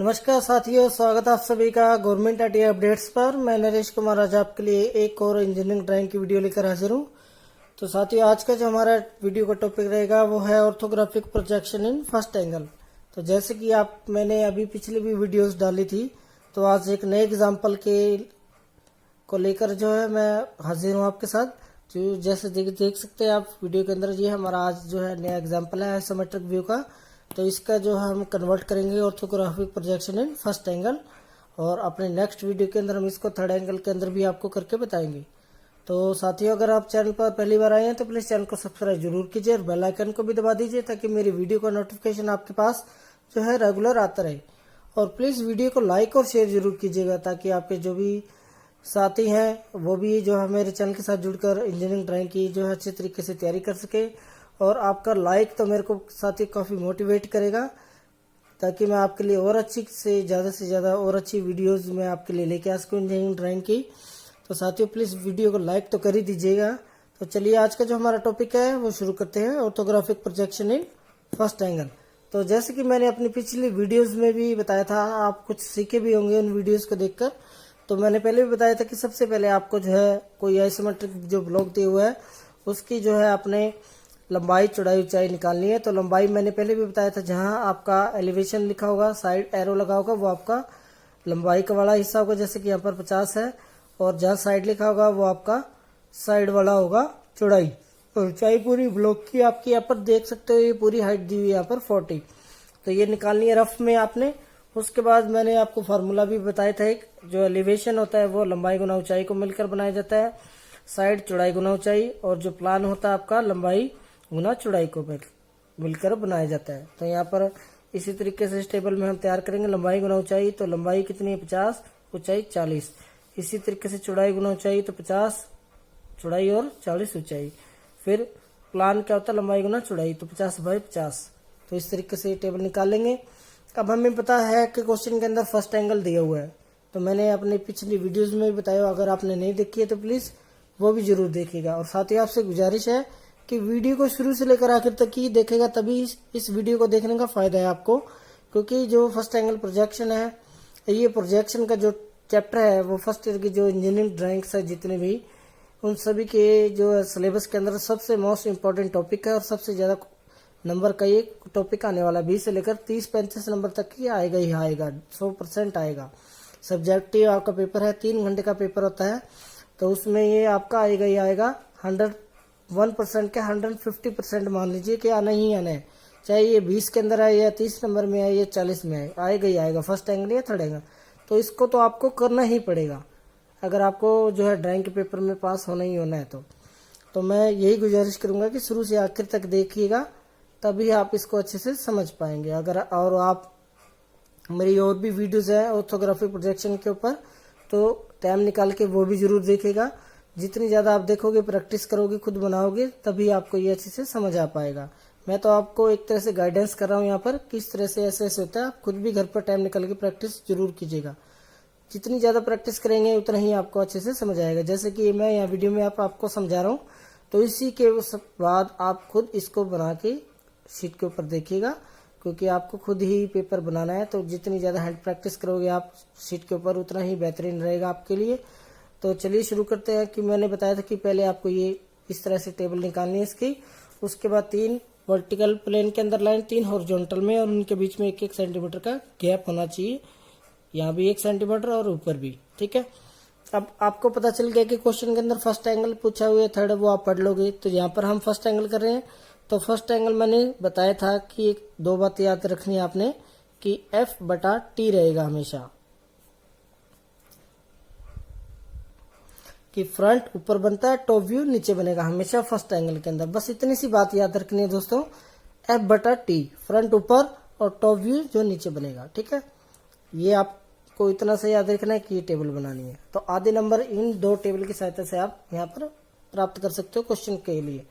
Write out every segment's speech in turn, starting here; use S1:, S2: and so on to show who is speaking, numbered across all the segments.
S1: नमस्कार साथियों, स्वागत है आप सभी का गवर्नमेंट आईटी अपडेट्स पर। मैं नरेश कुमार आज आपके लिए एक और इंजीनियरिंग ड्राइंग की वीडियो लेकर हाजिर हूँ। तो साथियों, आज का जो हमारा वीडियो का टॉपिक रहेगा वो है orthographic projection in first angle. तो जैसे कि मैंने अभी पिछली भी वीडियोस डाली थी, तो आज एक नए एग्जाम्पल को लेकर जो है मैं हाजिर हूँ आपके साथ। जो जैसे देख सकते हैं आप वीडियो के अंदर, ये हमारा आज जो है नया एग्जाम्पल है आइसोमेट्रिक व्यू का। तो इसका जो हम कन्वर्ट करेंगे orthographic projection in first angle, और अपने नेक्स्ट वीडियो के अंदर हम इसको थर्ड एंगल के अंदर भी आपको करके बताएंगे। तो साथियों, अगर आप चैनल पर पहली बार आए हैं तो प्लीज चैनल को सब्सक्राइब जरूर कीजिए और बेल आइकन को भी दबा दीजिए, ताकि मेरी वीडियो का नोटिफिकेशन आपके पास जो है रेगुलर आता रहे। और प्लीज वीडियो को लाइक और शेयर जरूर कीजिएगा, ताकि आपके जो भी साथी हैं वो भी जो है मेरे चैनल के साथ जुड़कर इंजीनियरिंग ड्राइंग की जो है अच्छे तरीके से तैयारी कर सके। और आपका लाइक तो मेरे को साथी काफ़ी मोटिवेट करेगा, ताकि मैं आपके लिए और अच्छी से ज़्यादा और अच्छी वीडियोस मैं आपके लिए लेके आ सकूँ इंजीनियरिंग ड्राइंग की। तो साथियों, प्लीज़ वीडियो को लाइक तो कर ही दीजिएगा। तो चलिए, आज का जो हमारा टॉपिक है वो शुरू करते हैं, orthographic projection in first angle. तो जैसे कि मैंने अपनी पिछली वीडियोस में भी बताया था, आप कुछ सीखे भी होंगे उन वीडियोस को देखकर। तो मैंने पहले भी बताया था कि सबसे पहले आपको जो है कोई आइसोमेट्रिक जो ब्लॉक दिया हुआ है उसकी जो है आपने लंबाई चौड़ाई ऊंचाई निकालनी है। तो लंबाई मैंने पहले भी बताया था, जहां आपका एलिवेशन लिखा होगा, साइड एरो लगा होगा, वो आपका लंबाई का वाला हिस्सा होगा, जैसे कि यहाँ पर 50 है। और जहां साइड लिखा होगा वो आपका साइड वाला होगा चौड़ाई। और ऊंचाई पूरी ब्लॉक की आपकी यहाँ पर देख सकते हो, ये पूरी हाइट दी हुई है यहाँ पर 40। तो ये निकालनी है रफ में आपने। उसके बाद मैंने आपको फार्मूला भी बताया था, एक जो एलिवेशन होता है वो लंबाई गुना ऊंचाई को मिलकर बनाया जाता है, साइड चौड़ाई गुना ऊंचाई, और जो प्लान होता है आपका लंबाई गुना चौड़ाई को मिलकर बनाया जाता है। तो यहाँ पर इसी तरीके से इस टेबल में हम तैयार करेंगे लंबाई गुना ऊंचाई। तो लंबाई कितनी है 50, ऊंचाई 40। इसी तरीके से चौड़ाई गुना ऊंचाई, तो 50 चौड़ाई और 40 ऊंचाई। फिर प्लान क्या होता है लंबाई गुना चौड़ाई, तो 50/50। तो इस तरीके से ये टेबल निकालेंगे। अब हमें पता है कि क्वेश्चन के अंदर फर्स्ट एंगल दिया हुआ है, तो मैंने अपनी पिछली वीडियोस में भी बताया, अगर आपने नहीं देखी है तो प्लीज वो भी जरूर देखिएगा। और साथ ही आपसे गुजारिश है कि वीडियो को शुरू से लेकर आखिर तक ही देखेगा, तभी इस वीडियो को देखने का फायदा है आपको। क्योंकि जो फर्स्ट एंगल प्रोजेक्शन है, ये प्रोजेक्शन का जो चैप्टर है वो फर्स्ट ईयर की जो इंजीनियरिंग ड्राइंग्स है जितने भी, उन सभी के जो सिलेबस के अंदर सबसे मोस्ट इम्पोर्टेंट टॉपिक है, और सबसे ज्यादा नंबर का ये टॉपिक आने वाला 20 से लेकर 30-35 नंबर तक ही आएगा ही आएगा, 100% आएगा। सब्जेक्टिव आपका पेपर है, 3 घंटे का पेपर होता है, तो उसमें ये आपका आएगा ही आएगा। 101% के 150% मान लीजिए कि आना ही आना है, चाहे ये 20 के अंदर आए या 30 नंबर में आए या 40 में आए, आएगा ही आएगा, फर्स्ट एंगल या थर्ड एंगल। तो इसको तो आपको करना ही पड़ेगा अगर आपको जो है ड्राइंग के पेपर में पास होना ही होना है। तो मैं यही गुजारिश करूंगा कि शुरू से आखिर तक देखिएगा, तभी आप इसको अच्छे से समझ पाएंगे। अगर और आप मेरी और भी वीडियोस है ऑर्थोग्राफिक प्रोजेक्शन के ऊपर, तो टाइम निकाल के वो भी जरूर देखिएगा। जितनी ज्यादा आप देखोगे, प्रैक्टिस करोगे, खुद बनाओगे, तभी आपको ये अच्छे से समझ आ पाएगा। मैं तो आपको एक तरह से गाइडेंस कर रहा हूँ यहाँ पर, किस तरह से ऐसे होता है। आप खुद भी घर पर टाइम निकाल के प्रैक्टिस जरूर कीजिएगा। जितनी ज्यादा प्रैक्टिस करेंगे उतना ही आपको अच्छे से समझ आएगा। जैसे कि मैं यहाँ वीडियो में आपको समझा रहा हूँ, तो इसी के बाद आप खुद इसको बना के शीट के ऊपर देखिएगा, क्योंकि आपको खुद ही पेपर बनाना है। तो जितनी ज्यादा हैंड प्रैक्टिस करोगे आप शीट के ऊपर, उतना ही बेहतरीन रहेगा आपके लिए। तो चलिए शुरू करते हैं। कि मैंने बताया था कि पहले आपको ये इस तरह से टेबल निकालनी है इसकी। उसके बाद 3 वर्टिकल प्लेन के अंदर लाइन, 3 हॉरिजॉन्टल में, और उनके बीच में 1-1 सेंटीमीटर का गैप होना चाहिए। यहाँ भी 1 सेंटीमीटर और ऊपर भी, ठीक है। अब आपको पता चल गया कि क्वेश्चन के अंदर फर्स्ट एंगल पूछा हुआ है, थर्ड वो आप पढ़ लोगे। तो यहाँ पर हम फर्स्ट एंगल कर रहे हैं। तो फर्स्ट एंगल मैंने बताया था कि 2 बात याद रखनी है आपने, कि F/T रहेगा हमेशा, कि फ्रंट ऊपर बनता है, टॉप व्यू नीचे बनेगा हमेशा फर्स्ट एंगल के अंदर। बस इतनी सी बात याद रखनी है दोस्तों, F/T, फ्रंट ऊपर और टॉप व्यू जो नीचे बनेगा, ठीक है। ये आपको इतना से याद रखना है कि ये टेबल बनानी है। तो आधे नंबर इन 2 टेबल की सहायता से आप यहाँ पर प्राप्त कर सकते हो क्वेश्चन के लिए,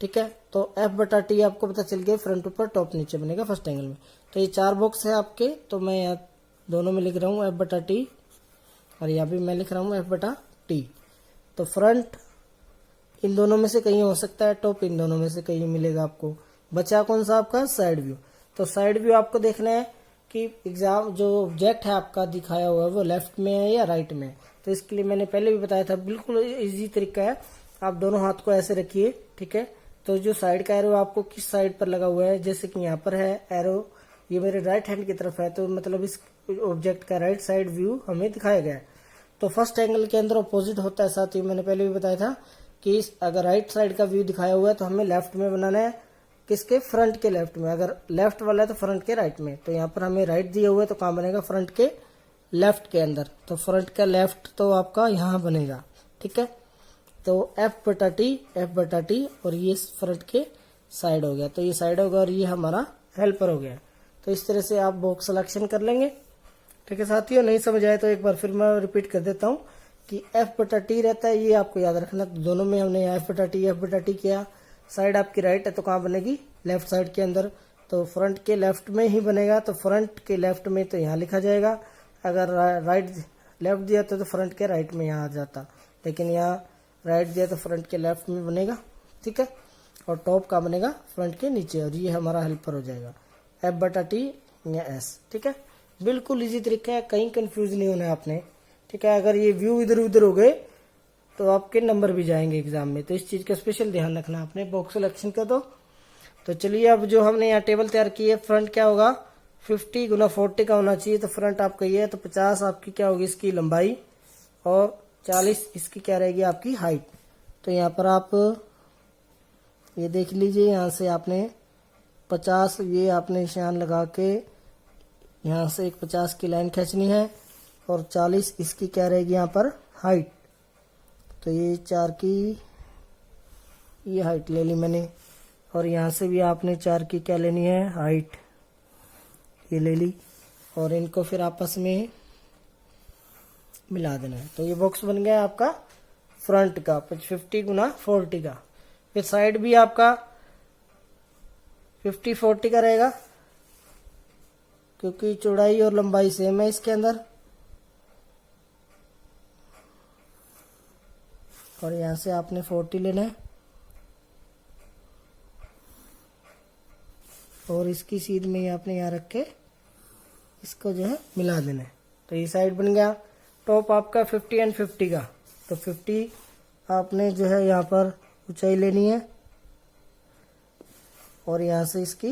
S1: ठीक है। तो F/T आपको पता चल गया, फ्रंट ऊपर टॉप नीचे बनेगा फर्स्ट एंगल में। तो ये 4 बॉक्स है आपके, तो मैं यहाँ दोनों में लिख रहा हूँ F/T, और यहाँ भी मैं लिख रहा हूँ F/T। तो फ्रंट इन दोनों में से कहीं हो सकता है, टॉप इन दोनों में से कहीं मिलेगा आपको। बचा कौन सा आपका साइड व्यू। तो साइड व्यू आपको देखना है कि एग्जाम जो ऑब्जेक्ट है आपका दिखाया हुआ है वो लेफ्ट में है या राइट में है। तो इसके लिए मैंने पहले भी बताया था, बिल्कुल इजी तरीका है। आप दोनों हाथ को ऐसे रखिए, ठीक है। तो जो साइड का एरो आपको किस साइड पर लगा हुआ है, जैसे कि यहाँ पर है एरो, ये मेरे राइट हैंड की तरफ है, तो मतलब इस ऑब्जेक्ट का राइट साइड व्यू हमें दिखाया गया है। तो फर्स्ट एंगल के अंदर अपोजिट होता है, साथ ही मैंने पहले भी बताया था कि अगर राइट साइड का व्यू दिखाया हुआ है तो हमें लेफ्ट में बनाना है, किसके, फ्रंट के लेफ्ट में। अगर लेफ्ट वाला है तो फ्रंट के राइट में। तो यहाँ पर हमें राइट दिया हुआ है तो कहाँ बनेगा, फ्रंट के लेफ्ट के अंदर। तो फ्रंट का लेफ्ट तो आपका यहाँ बनेगा, ठीक है। तो F/T और ये फ्रंट के साइड हो गया, तो ये साइड होगा और ये हमारा हेल्पर हो गया। तो इस तरह से आप बॉक्स सिलेक्शन कर लेंगे, ठीक है साथियों। नहीं समझ आए तो एक बार फिर मैं रिपीट कर देता हूँ कि F/T रहता है, ये आपको याद रखना। तो दोनों में हमने F/T किया। साइड आपकी राइट है तो कहाँ बनेगी, लेफ्ट साइड के अंदर। तो फ्रंट के लेफ्ट में ही बनेगा, तो फ्रंट के लेफ्ट में तो यहाँ लिखा जाएगा। अगर राइट लेफ्ट दिया तो फ्रंट के राइट में यहाँ आ जाता, लेकिन यहाँ राइट दिया तो फ्रंट के लेफ्ट में बनेगा, ठीक है। और टॉप का बनेगा फ्रंट के नीचे, और ये हमारा हेल्पर हो जाएगा F/T या S, ठीक है। बिल्कुल इजी तरीका है, कहीं कंफ्यूज नहीं होना है आपने, ठीक है। अगर ये व्यू इधर उधर हो गए तो आपके नंबर भी जाएंगे एग्जाम में, तो इस चीज का स्पेशल ध्यान रखना आपने। बॉक्स सिलेक्शन कर दो। तो चलिए अब जो हमने यहाँ टेबल तैयार की है, फ्रंट क्या होगा, 50 × 40 का होना चाहिए। तो फ्रंट आपका ये है, तो 50 आपकी क्या होगी इसकी लंबाई, और 40 इसकी क्या रहेगी आपकी हाइट। तो यहाँ पर आप ये देख लीजिए, यहाँ से आपने 50 ये आपने निशान लगा के यहाँ से एक 50 की लाइन खींचनी है, और 40 इसकी क्या रहेगी यहाँ पर हाइट। तो ये 4 की ये हाइट ले ली मैंने, और यहाँ से भी आपने 4 की क्या लेनी है हाइट, ये ले ली, और इनको फिर आपस में मिला देना है। तो ये बॉक्स बन गया आपका फ्रंट का 50 × 40 का। फिर साइड भी आपका 50-40 का रहेगा, क्योंकि चौड़ाई और लंबाई सेम है इसके अंदर। और यहाँ से आपने 40 लेना है, और इसकी सीध में ही आपने यहाँ रख के इसको जो है मिला देना है। तो ये साइड बन गया। टॉप आपका 50 और 50 का, तो 50 आपने जो है यहाँ पर ऊंचाई लेनी है, और यहाँ से इसकी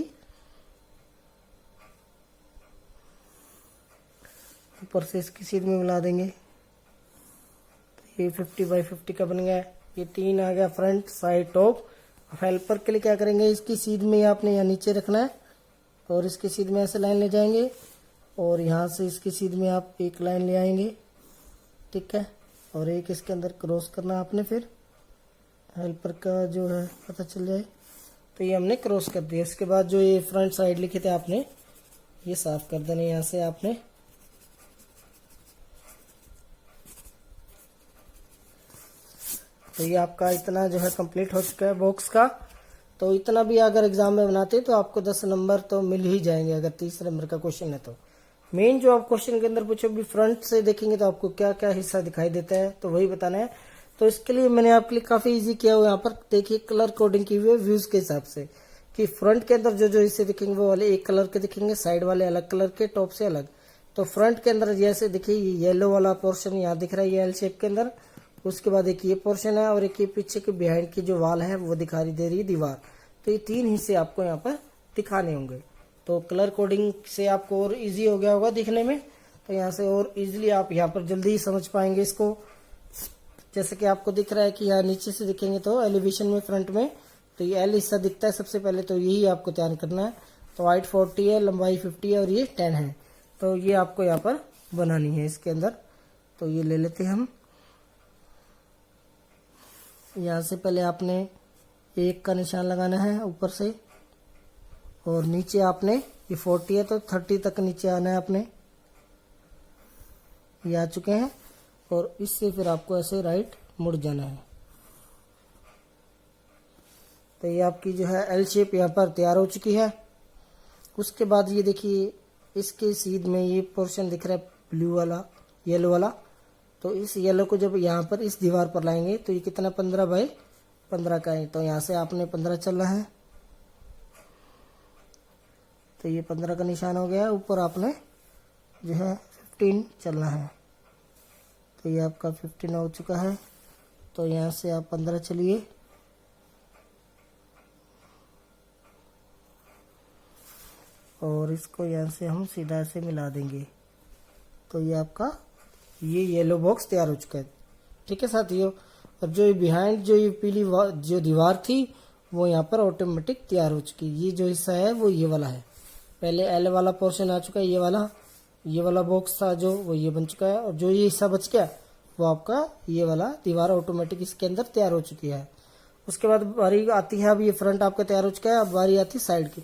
S1: ऊपर से इसकी सीध में मिला देंगे। तो ये 50/50 का बन गया। ये 3 आ गया फ्रंट, साइड, टॉप। हेल्पर के लिए क्या करेंगे, इसकी सीध में आपने यहाँ नीचे रखना है, और इसकी सीध में ऐसे लाइन ले जाएंगे, और यहाँ से इसकी सीध में आप एक लाइन ले आएंगे, ठीक है। और एक इसके अंदर क्रॉस करना आपने, फिर हेल्पर का जो है पता चल जाए। तो ये हमने क्रॉस कर दिया। इसके बाद जो ये फ्रंट साइड लिखे थे आपने ये साफ कर देना। यहाँ से आपने तो ये आपका इतना जो है कंप्लीट हो चुका है बॉक्स का। तो इतना भी अगर एग्जाम में बनाते तो आपको 10 नंबर तो मिल ही जाएंगे, अगर 30 नंबर का क्वेश्चन है तो। मेन जो आप क्वेश्चन के अंदर पूछो भी फ्रंट से देखेंगे तो आपको क्या क्या हिस्सा दिखाई देता है, तो वही बताना है। तो इसके लिए मैंने आपके लिए काफी इजी किया हुआ, यहाँ पर देखिए कलर कोडिंग की हुई है व्यूज के हिसाब से, कि फ्रंट के अंदर जो जो हिस्से दिखेंगे वो वाले एक कलर के दिखेंगे, साइड वाले अलग कलर के, टॉप से अलग। तो फ्रंट के अंदर जैसे देखिए ये येलो वाला पोर्शन यहाँ दिख रहा है, ये एल शेप के अंदर। उसके बाद एक ये पोर्शन है, और एक ये पीछे के बिहाइंड की जो वॉल है वो दिखाई दे रही है दीवार। तो ये 3 हिस्से आपको यहाँ पर दिखाने होंगे। तो कलर कोडिंग से आपको और इजी हो गया होगा दिखने में। तो यहाँ से और इजीली आप यहाँ पर जल्दी ही समझ पाएंगे इसको। जैसे कि आपको दिख रहा है कि यहाँ नीचे से दिखेंगे तो एलिवेशन में फ्रंट में तो ये एल हिस्सा दिखता है सबसे पहले, तो यही आपको तैयार करना है। तो हाइट 40 है, लंबाई 50 है, और ये 10 है। तो ये आपको यहाँ पर बनानी है इसके अंदर। तो ये ले लेते हैं हम। यहाँ से पहले आपने 1 का निशान लगाना है ऊपर से, और नीचे आपने ये 40 है तो 30 तक नीचे आना है आपने। ये आ चुके हैं, और इससे फिर आपको ऐसे राइट मुड़ जाना है। तो ये आपकी जो है एल शेप यहाँ पर तैयार हो चुकी है। उसके बाद ये देखिए इसके सीध में ये पोर्शन दिख रहा है ब्लू वाला, येलो वाला। तो इस येलो को जब यहाँ पर इस दीवार पर लाएंगे तो ये कितना 15/15 का है। तो यहाँ से आपने 15 चलना है। तो तो ये 15 का निशान हो गया। ऊपर आपने जो है 15 चलना है। तो ये आपका 15 हो चुका है। तो यहाँ से आप 15 चलिए। और इसको यहाँ से हम सीधा से मिला देंगे। तो ये आपका ये येलो बॉक्स तैयार हो चुका है। ठीक है साथियों। अब जो बिहाइंड जो ये पीली जो दीवार थी वो यहाँ पर ऑटोमेटिक तैयार हो चुकी है। ये जो हिस्सा है वो ये वाला है। पहले एल वाला पोर्शन आ चुका है, ये वाला बॉक्स था जो वो ये बन चुका है। और जो ये हिस्सा बच गया वो आपका ये वाला दीवार ऑटोमेटिक इसके अंदर तैयार हो चुकी है। उसके बाद बारी आती है, अब ये फ्रंट आपका तैयार हो चुका है। अब बारी आती है साइड की।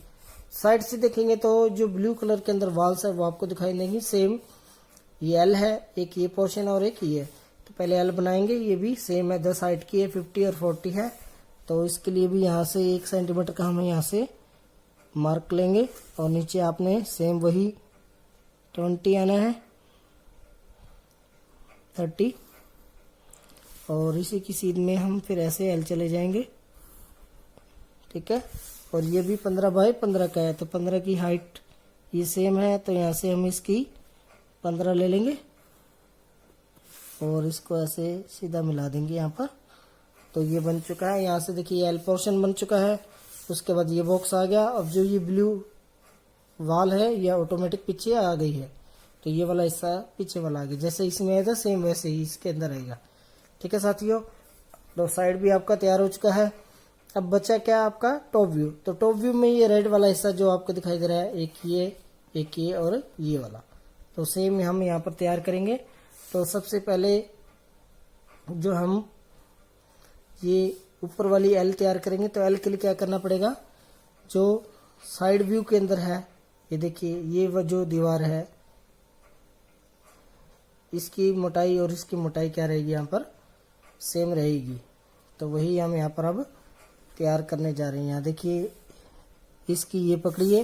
S1: साइड से देखेंगे तो जो ब्लू कलर के अंदर वॉल्स है वो आपको दिखाई देंगी। सेम ये एल है, एक ये पोर्शन और एक ये। तो पहले एल बनाएंगे। ये भी सेम है, 10 हाइट की है, 50 और 40 है। तो इसके लिए भी यहाँ से 1 सेंटीमीटर का हमें यहाँ से मार्क लेंगे। और नीचे आपने सेम वही 20 आना है, 30। और इसी की सीध में हम फिर ऐसे एल चले जाएंगे। ठीक है। और ये भी 15 बाय 15 का है। तो 15 की हाइट ये सेम है। तो यहाँ से हम इसकी 15 ले लेंगे और इसको ऐसे सीधा मिला देंगे यहाँ पर। तो ये बन चुका है। यहाँ से देखिए एल पोर्शन बन चुका है। उसके बाद ये बॉक्स आ गया। अब जो ये ब्लू वॉल है ये ऑटोमेटिक पीछे आ गई है। तो ये वाला हिस्सा पीछे वाला आ गया। जैसे इसमें आया था सेम वैसे ही इसके अंदर आएगा। ठीक है साथियों। तो साइड भी आपका तैयार हो चुका है। अब बचा क्या आपका टॉप व्यू। तो टॉप व्यू में ये रेड वाला हिस्सा जो आपको दिखाई दे रहा है, एक ये और ये वाला, तो सेम हम यहाँ पर तैयार करेंगे। तो सबसे पहले जो हम ये ऊपर वाली एल तैयार करेंगे। तो एल के लिए क्या करना पड़ेगा, जो साइड व्यू के अंदर है ये देखिए, ये वो जो दीवार है इसकी मोटाई और इसकी मोटाई क्या रहेगी, यहाँ पर सेम रहेगी। तो वही हम यहाँ पर अब तैयार करने जा रहे हैं। यहाँ देखिए इसकी ये पकड़िए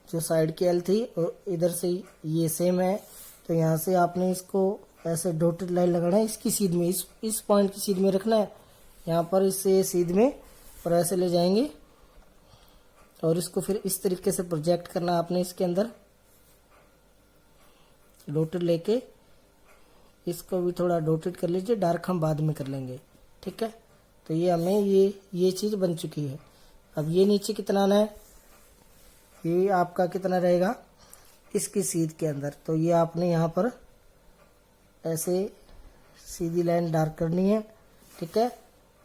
S1: जो साइड की एल थी और इधर से ये सेम है। तो यहाँ से आपने इसको ऐसे डॉटेड लाइन लगाना है इसकी सीध में, इस पॉइंट की सीध में रखना है यहाँ पर, इससे सीध में और ऐसे ले जाएंगे। और इसको फिर इस तरीके से प्रोजेक्ट करना है आपने इसके अंदर डॉटेड लेके। इसको भी थोड़ा डॉटेड कर लीजिए, डार्क हम बाद में कर लेंगे। ठीक है। तो ये हमें ये चीज़ बन चुकी है। अब ये नीचे कितना आना है, ये आपका कितना रहेगा इसकी सीध के अंदर। तो ये आपने यहाँ पर ऐसे सीधी लाइन डार्क करनी है। ठीक है।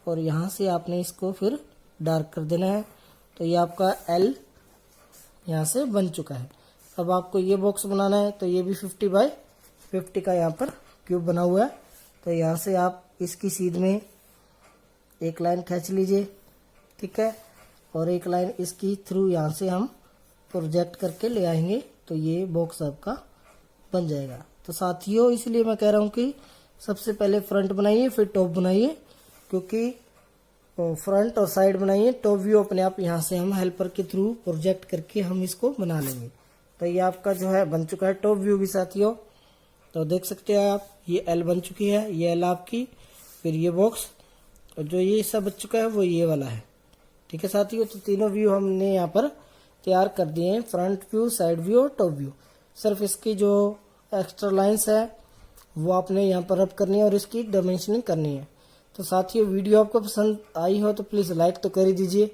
S1: और यहाँ से आपने इसको फिर डार्क कर देना है। तो ये आपका एल यहाँ से बन चुका है। अब आपको ये बॉक्स बनाना है। तो ये भी 50 बाय 50 का यहाँ पर क्यूब बना हुआ है। तो यहाँ से आप इसकी सीध में एक लाइन खींच लीजिए। ठीक है। और एक लाइन इसकी थ्रू यहाँ से हम प्रोजेक्ट करके ले आएंगे। तो ये बॉक्स आपका बन जाएगा। तो साथियों इसलिए मैं कह रहा हूँ कि सबसे पहले फ्रंट बनाइए फिर टॉप बनाइए, क्योंकि फ्रंट और साइड बनाइए, टॉप व्यू अपने आप यहाँ से हम हेल्पर के थ्रू प्रोजेक्ट करके हम इसको बना लेंगे। तो ये आपका जो है बन चुका है टॉप व्यू भी साथियों। तो देख सकते हैं आप ये एल बन चुकी है, ये एल आपकी, फिर ये बॉक्स, और जो ये हिस्सा बच चुका है वो ये वाला है। ठीक है साथियों। तो तीनों व्यू हमने यहाँ पर तैयार कर दिए हैं, फ्रंट व्यू, साइड व्यू और टॉप व्यू। सिर्फ इसकी जो एक्स्ट्रा लाइंस है वो आपने यहाँ पर रब करनी है और इसकी डायमेंशनिंग करनी है। तो साथियों वीडियो आपको पसंद आई हो तो प्लीज़ लाइक तो कर ही दीजिए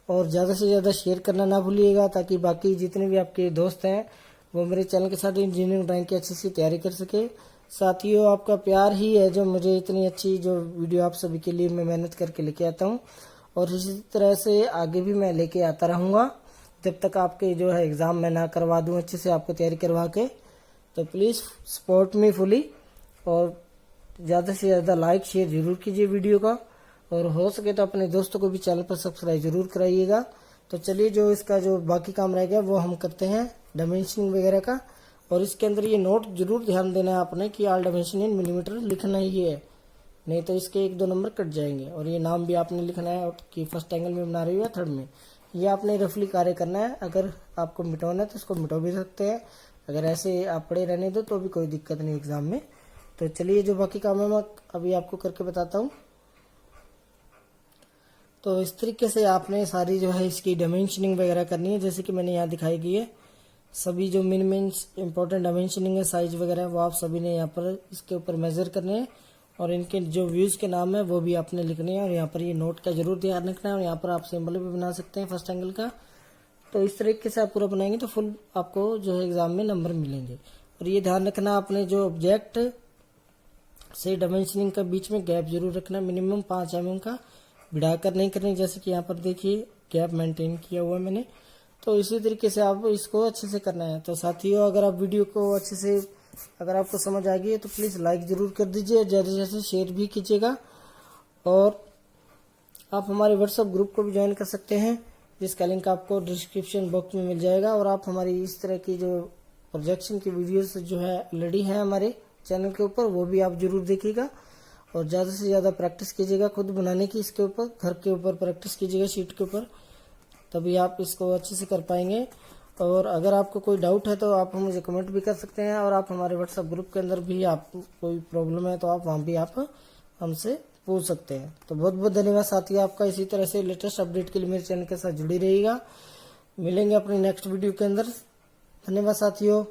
S1: और ज़्यादा से ज़्यादा शेयर करना ना भूलिएगा, ताकि बाकी जितने भी आपके दोस्त हैं वो मेरे चैनल के साथ इंजीनियरिंग ड्राइंग की अच्छी सी तैयारी कर सके। साथियों आपका प्यार ही है जो मुझे इतनी अच्छी जो वीडियो आप सभी के लिए मैं मेहनत करके लेके आता हूँ, और इसी तरह से आगे भी मैं लेके आता रहूँगा जब तक आपके जो है एग्ज़ाम मैं ना करवा दूँ अच्छे से आपको तैयारी करवा के। तो प्लीज़ सपोर्ट मी फुली, और ज़्यादा से ज़्यादा लाइक शेयर जरूर कीजिए वीडियो का, और हो सके तो अपने दोस्तों को भी चैनल पर सब्सक्राइब जरूर कराइएगा। तो चलिए जो इसका जो बाकी काम रह गया वो हम करते हैं डायमेंशनिंग वगैरह का। और इसके अंदर ये नोट जरूर ध्यान देना है आपने कि ऑल डायमेंशन इन मिलीमीटर लिखना ही है, नहीं तो इसके 1-2 नंबर कट जाएंगे। और ये नाम भी आपने लिखना है कि फर्स्ट एंगल में बना रही हो या थर्ड में, ये आपने रफली कार्य करना है। अगर आपको मिटाना है तो इसको मिटा भी सकते हैं, अगर ऐसे आप पढ़े रहने दो तो भी कोई दिक्कत नहीं एग्जाम में। तो चलिए जो बाकी काम है मैं अभी आपको करके बताता हूँ। तो इस तरीके से आपने सारी जो है इसकी डायमेंशनिंग वगैरह करनी है, जैसे कि मैंने यहाँ दिखाई गई है। सभी जो मिन इंपॉर्टेंट डायमेंशनिंग है, साइज वगैरह, वो आप सभी ने यहाँ पर इसके ऊपर मेजर करने हैं और इनके जो व्यूज के नाम है वो भी आपने लिखने हैं। और यहाँ पर ये नोट का जरूर ध्यान रखना है और यहाँ पर आप सिंबल भी बना सकते हैं फर्स्ट एंगल का। तो इस तरीके से आप पूरा बनाएंगे तो फुल आपको जो है एग्जाम में नंबर मिलेंगे। और ये ध्यान रखना आपने जो ऑब्जेक्ट से डायमेंशनिंग का बीच में गैप जरूर रखना, मिनिमम 5 mm का, बढ़ाकर नहीं करनी। जैसे कि यहाँ पर देखिए गैप मेंटेन किया हुआ है मैंने। तो इसी तरीके से आप इसको अच्छे से करना है। तो साथियों, अगर आप वीडियो को अच्छे से अगर आपको समझ आ गई है तो प्लीज़ लाइक ज़रूर कर दीजिए और ज़्यादा से ज़्यादा शेयर भी कीजिएगा। और आप हमारे व्हाट्सएप ग्रुप को भी ज्वाइन कर सकते हैं, जिसका लिंक आपको डिस्क्रिप्शन बॉक्स में मिल जाएगा। और आप हमारी इस तरह की जो प्रोजेक्शन की वीडियोस जो है ऑलरेडी है हमारे चैनल के ऊपर, वो भी आप जरूर देखिएगा और ज़्यादा से ज़्यादा प्रैक्टिस कीजिएगा खुद बनाने की। इसके ऊपर घर के ऊपर प्रैक्टिस कीजिएगा शीट के ऊपर, तभी आप इसको अच्छे से कर पाएंगे। और अगर आपको कोई डाउट है तो आप मुझे कमेंट भी कर सकते हैं और आप हमारे व्हाट्सएप ग्रुप के अंदर भी आप कोई प्रॉब्लम है तो आप वहाँ भी आप हमसे पूछ सकते हैं। तो बहुत बहुत धन्यवाद साथियों आपका। इसी तरह से लेटेस्ट अपडेट के लिए मेरे चैनल के साथ जुड़ी रहिएगा। मिलेंगे अपनी नेक्स्ट वीडियो के अंदर। धन्यवाद साथियों।